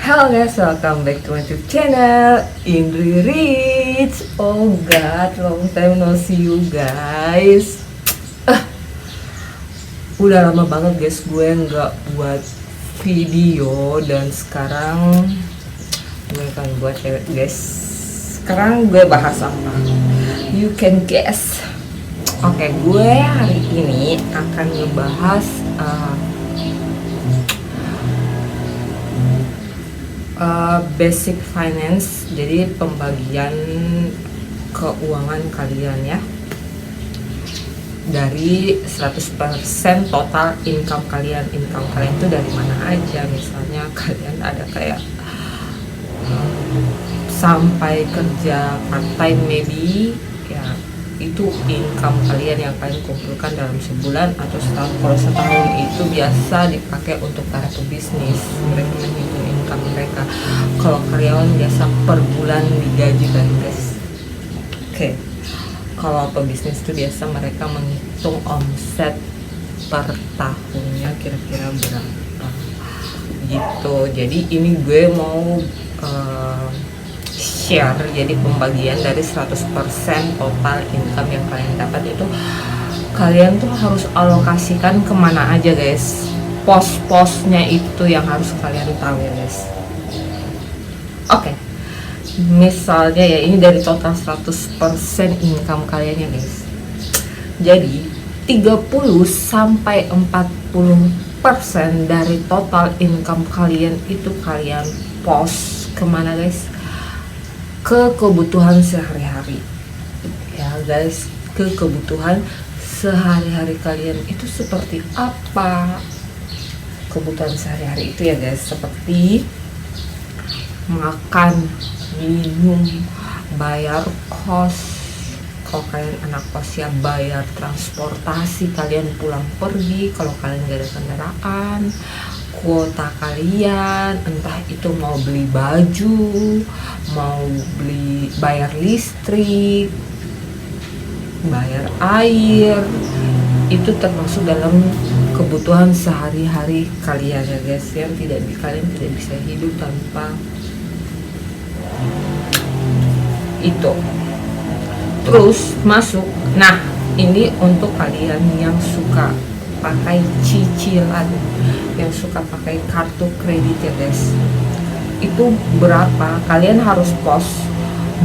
Halo guys, welcome back to my YouTube channel Indri Rich. Oh god, long time no see you guys. Udah lama banget guys gue nggak buat video, dan sekarang gue akan buat guys. Sekarang gue bahas apa? You can guess. Oke, gue hari ini akan ngebahas basic finance, jadi pembagian keuangan kalian ya, dari 100% total income kalian. Income kalian itu dari mana aja? Misalnya kalian ada kayak sampai kerja part time maybe ya, itu income kalian yang kalian kumpulkan dalam sebulan atau setahun. Kalau setahun itu biasa dipakai untuk para pebisnis, mereka menghitung income mereka. Kalau karyawan biasa per bulan digaji kan guys. Oke. Kalau pebisnis itu biasa mereka menghitung omset per tahunnya kira-kira berapa gitu. Jadi ini gue mau share, jadi pembagian dari 100% total income yang kalian dapat itu kalian tuh harus alokasikan kemana aja guys. Pos-posnya itu yang harus kalian tahu ya guys. Oke. Misalnya ya, ini dari total 100% income kalian ya guys. Jadi 30-40% dari total income kalian itu kalian pos kemana guys? Ke kebutuhan sehari-hari ya guys. Ke kebutuhan sehari-hari kalian itu seperti apa? Kebutuhan sehari-hari itu ya guys, seperti makan, minum, bayar kos. Kalau kalian anak kos ya bayar transportasi kalian pulang pergi kalau kalian gak ada kendaraan, kuota kalian, entah itu mau beli baju, mau beli, bayar listrik, bayar air, itu termasuk dalam kebutuhan sehari-hari kalian ya guys, yang kalian tidak bisa hidup tanpa itu. Terus masuk, nah ini untuk kalian yang suka pakai cicilan, yang suka pakai kartu kredit ya guys. Itu berapa? Kalian harus pos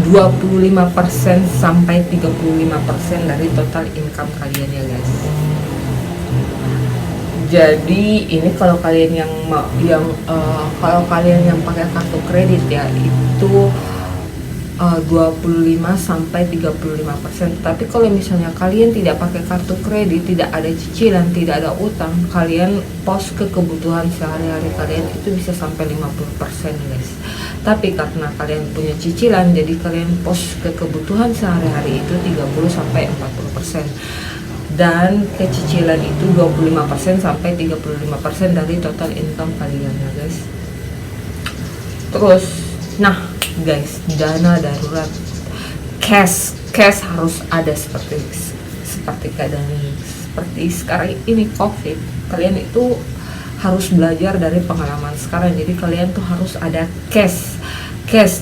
25% sampai 35% dari total income kalian ya guys. Jadi ini kalau kalian kalau kalian yang pakai kartu kredit ya itu 25 sampai 35%. Tapi kalau misalnya kalian tidak pakai kartu kredit, tidak ada cicilan, tidak ada utang, kalian pos ke kebutuhan sehari-hari kalian itu bisa sampai 50% guys. Tapi karena kalian punya cicilan, jadi kalian pos ke kebutuhan sehari-hari itu 30 sampai 40%. Dan kecicilan itu 25% sampai 35% dari total income kalian ya guys. Terus, nah guys, dana darurat, cash harus ada, seperti keadaan seperti sekarang ini COVID. Kalian itu harus belajar dari pengalaman sekarang, jadi kalian tuh harus ada cash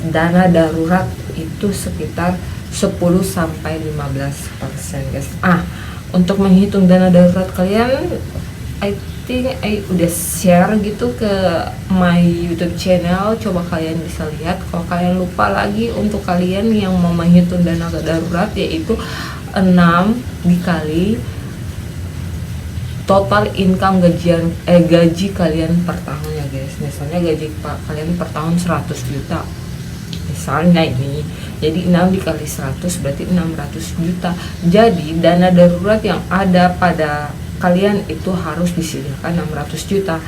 dana darurat itu sekitar 10 sampai 15% guys. Untuk menghitung dana darurat kalian, I think I udah share gitu ke my YouTube channel. Coba kalian bisa lihat. Kalau kalian lupa lagi, untuk kalian yang mau menghitung dana darurat, yaitu 6 dikali total income gaji kalian per tahun ya guys. Misalnya gaji kalian per tahun 100 juta misalnya ini, jadi 6 dikali 100 berarti 600 juta. Jadi dana darurat yang ada pada kalian itu harus disediakan 600 juta.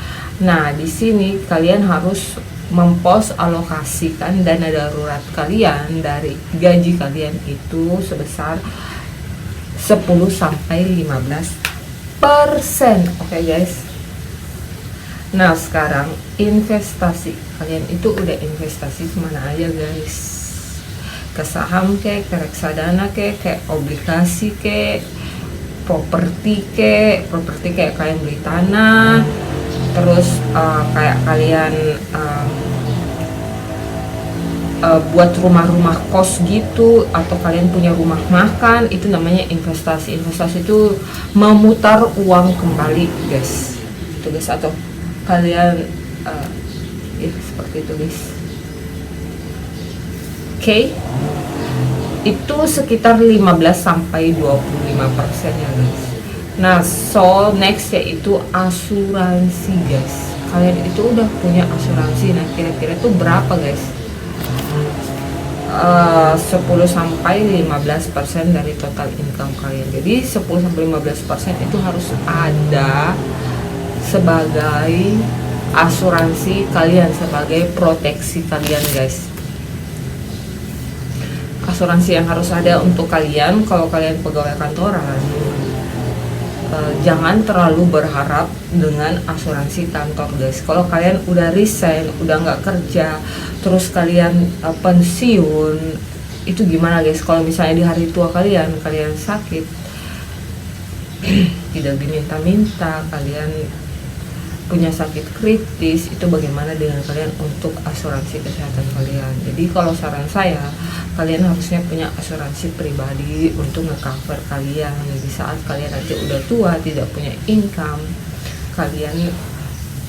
Nah, di sini kalian harus alokasikan dana darurat kalian dari gaji kalian itu sebesar 10 sampai 15%. Oke guys. Nah, sekarang investasi kalian itu udah investasi kemana aja guys? Ke saham kayak, ke reksadana kayak obligasi kayak, properti kayak kalian beli tanah, terus kayak kalian buat rumah-rumah kos gitu, atau kalian punya rumah makan, itu namanya investasi. Investasi itu memutar uang kembali guys, itu guys. Atau kalian ya seperti itu guys. Oke. Itu sekitar 15-25% ya guys. Nah, so next yaitu asuransi guys. Kalian itu udah punya asuransi, nah kira-kira itu berapa guys? 10-15% dari total income kalian. Jadi 10-15% itu harus ada sebagai asuransi kalian, sebagai proteksi kalian guys. Asuransi yang harus ada untuk kalian kalau kalian pegawai kantoran, jangan terlalu berharap dengan asuransi kantor guys. Kalau kalian udah resign, udah nggak kerja, terus kalian pensiun, itu gimana guys? Kalau misalnya di hari tua kalian sakit, tidak diminta-minta, kalian punya sakit kritis, itu bagaimana dengan kalian untuk asuransi kesehatan kalian? Jadi kalau saran saya, kalian harusnya punya asuransi pribadi untuk nge-cover kalian di saat kalian nanti udah tua, tidak punya income. Kalian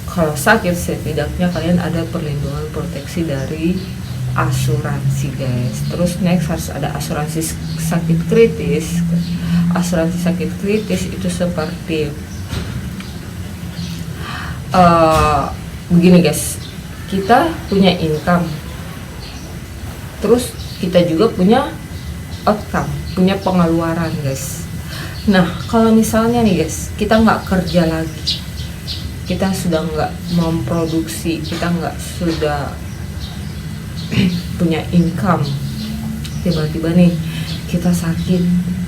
kalau sakit, setidaknya kalian ada perlindungan proteksi dari asuransi guys. Terus next harus ada asuransi sakit kritis. Asuransi sakit kritis itu seperti begini guys, kita punya income, terus kita juga punya outcome, punya pengeluaran guys. Nah, kalau misalnya nih guys, kita nggak kerja lagi, kita sudah nggak memproduksi, kita nggak sudah punya income, tiba-tiba nih kita sakit,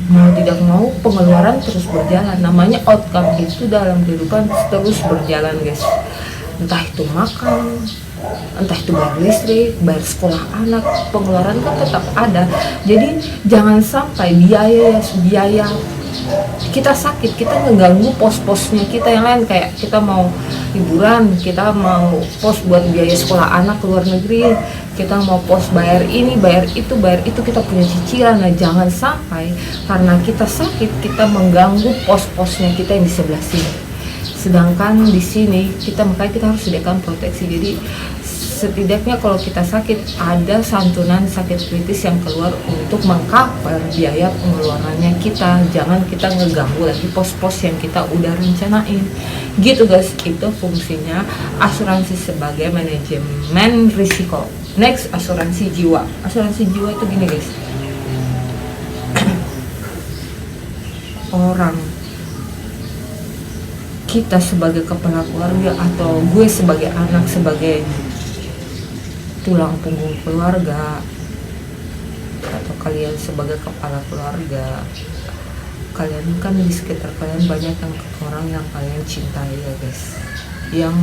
mau tidak mau pengeluaran terus berjalan. Namanya outcome itu dalam kehidupan terus berjalan guys. Entah itu makan, entah itu bayar listrik, bayar sekolah anak, pengeluaran kan tetap ada. Jadi jangan sampai biaya kita sakit, kita ngeganggu pos-posnya kita yang lain. Kayak kita mau liburan, kita mau pos buat biaya sekolah anak ke luar negeri, kita mau pos bayar ini, bayar itu, kita punya cicilan. Nah, jangan sampai karena kita sakit kita mengganggu pos-posnya kita yang di sebelah sini. Sedangkan di sini makanya kita harus sediakan proteksi. Jadi setidaknya kalau kita sakit, ada santunan sakit kritis yang keluar untuk mengcover biaya pengeluarannya kita. Jangan kita ngeganggu lagi pos-pos yang kita udah rencanain gitu guys. Itu fungsinya asuransi sebagai manajemen risiko. Next, asuransi jiwa. Asuransi jiwa itu gini guys, orang kita sebagai kepala keluarga, atau gue sebagai anak, sebagai tulang punggung keluarga, atau kalian sebagai kepala keluarga, kalian kan di sekitar kalian banyak orang yang kalian cintai ya guys, yang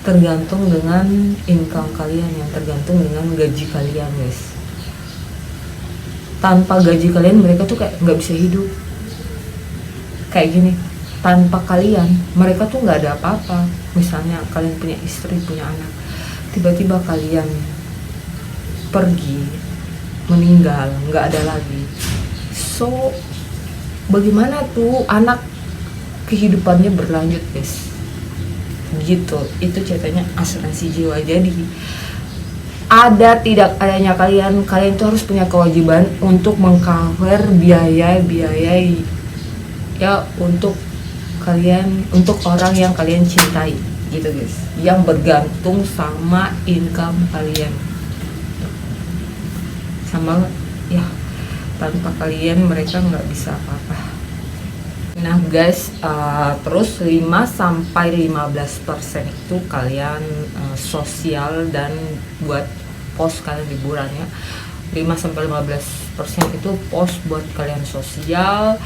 tergantung dengan income kalian, yang tergantung dengan gaji kalian guys. Tanpa gaji kalian mereka tuh kayak nggak bisa hidup. Kayak gini, tanpa kalian mereka tuh nggak ada apa-apa. Misalnya kalian punya istri, punya anak, tiba-tiba kalian pergi, meninggal, nggak ada lagi. So bagaimana tuh anak kehidupannya berlanjut guys? Gitu, itu ceritanya asuransi jiwa. Jadi ada tidak adanya kalian itu harus punya kewajiban untuk mengcover biaya ya untuk kalian, untuk orang yang kalian cintai gitu guys, yang bergantung sama income kalian, sama ya tanpa kalian mereka nggak bisa apa-apa. Nah guys, terus 5-15% itu kalian sosial dan buat pos kalian liburan ya. 5-15% itu pos buat kalian sosial,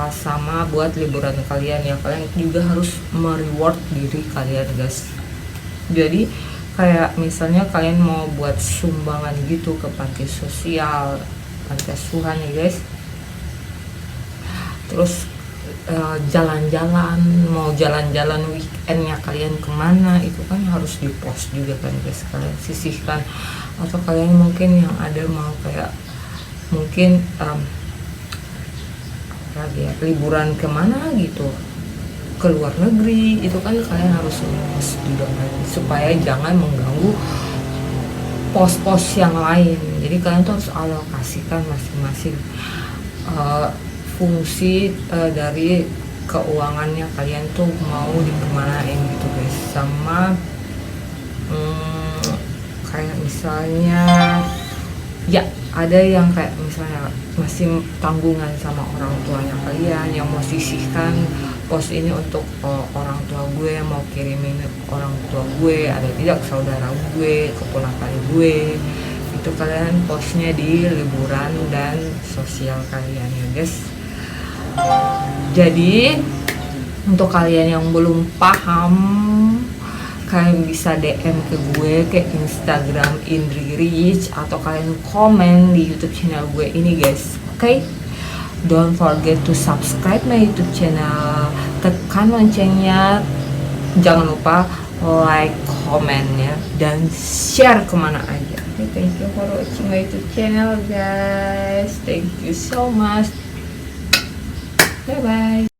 sama buat liburan kalian ya. Kalian juga harus mereward diri kalian guys. Jadi kayak misalnya kalian mau buat sumbangan gitu ke panti sosial, panti asuhan ya guys, terus jalan-jalan, mau jalan-jalan weekendnya kalian kemana, itu kan harus di post juga kan guys, kalian sisihkan. Atau kalian mungkin yang ada mau kayak mungkin lagi ya, liburan kemana gitu, ke luar negeri, itu kan kalian harus post juga kan, supaya jangan mengganggu pos-pos yang lain. Jadi kalian tuh harus alokasikan masing-masing fungsi dari keuangannya kalian tuh mau dikemanain gitu guys. Sama kayak misalnya ya ada yang kayak misalnya masih tanggungan sama orang tuanya kalian yang mau sisihkan, pos ini untuk orang tua gue, mau kirimin orang tua gue, ada tidak saudara gue, keponakan gue, itu kalian postnya di liburan dan sosial kalian ya guys. Jadi untuk kalian yang belum paham, kalian bisa DM ke gue ke Instagram Indri Rich, atau kalian komen di YouTube channel gue ini guys. Oke? Don't forget to subscribe my YouTube channel. Tekan loncengnya. Jangan lupa like, komen ya, dan share kemana aja. Okay, thank you for watching my YouTube channel guys. Thank you so much. Bye bye.